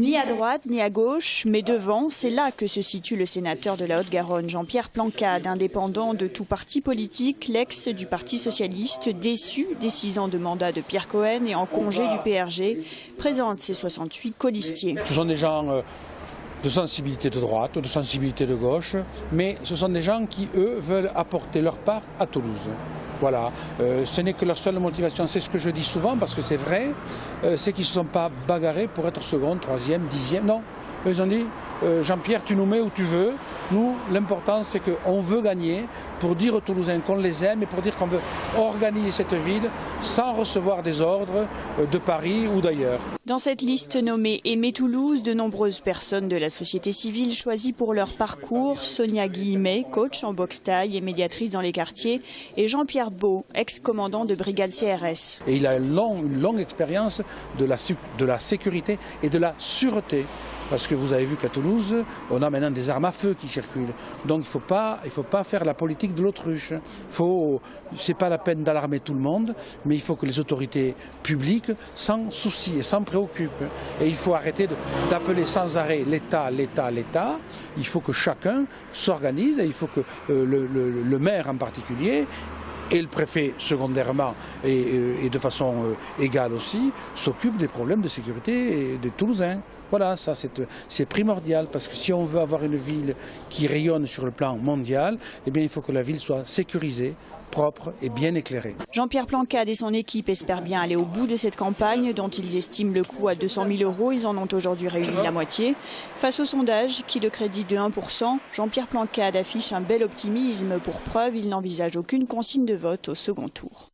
Ni à droite, ni à gauche, mais devant, c'est là que se situe le sénateur de la Haute-Garonne, Jean-Pierre Plancade, indépendant de tout parti politique, l'ex du Parti socialiste, déçu des 6 ans de mandat de Pierre Cohen et en congé du PRG, présente ses 68 colistiers. Ce sont des gens de sensibilité de droite, de sensibilité de gauche, mais ce sont des gens qui, eux, veulent apporter leur part à Toulouse. Voilà, ce n'est que leur seule motivation, c'est ce que je dis souvent parce que c'est vrai, c'est qu'ils ne se sont pas bagarrés pour être second, troisième, dixième, non. Ils ont dit, Jean-Pierre, tu nous mets où tu veux. Nous, l'important, c'est qu'on veut gagner pour dire aux Toulousains qu'on les aime et pour dire qu'on veut organiser cette ville sans recevoir des ordres de Paris ou d'ailleurs. Dans cette liste nommée Aimer Toulouse, de nombreuses personnes de la société civile choisies pour leur parcours, Sonia Guillemet, coach en boxe thaï et médiatrice dans les quartiers, et Jean-Pierre Beau, ex-commandant de brigade CRS. Et il a une longue expérience de la sécurité et de la sûreté. Parce que vous avez vu qu'à Toulouse, on a maintenant des armes à feu qui circulent. Donc il ne faut pas faire la politique de l'autruche. Ce n'est pas la peine d'alarmer tout le monde, mais il faut que les autorités publiques s'en soucient et s'en préoccupent. Et il faut arrêter d'appeler sans arrêt l'État, l'État, l'État. Il faut que chacun s'organise et il faut que le maire en particulier et le préfet secondairement et de façon égale aussi s'occupent des problèmes de sécurité des Toulousains. Voilà, ça c'est primordial parce que si on veut avoir une ville qui rayonne sur le plan mondial, eh bien il faut que la ville soit sécurisée, propre et bien éclairée. Jean-Pierre Plancade et son équipe espèrent bien aller au bout de cette campagne dont ils estiment le coût à 200 000 €. Ils en ont aujourd'hui réuni la moitié. Face au sondage qui le crédite de 1%, Jean-Pierre Plancade affiche un bel optimisme. Pour preuve, il n'envisage aucune consigne de vote au second tour.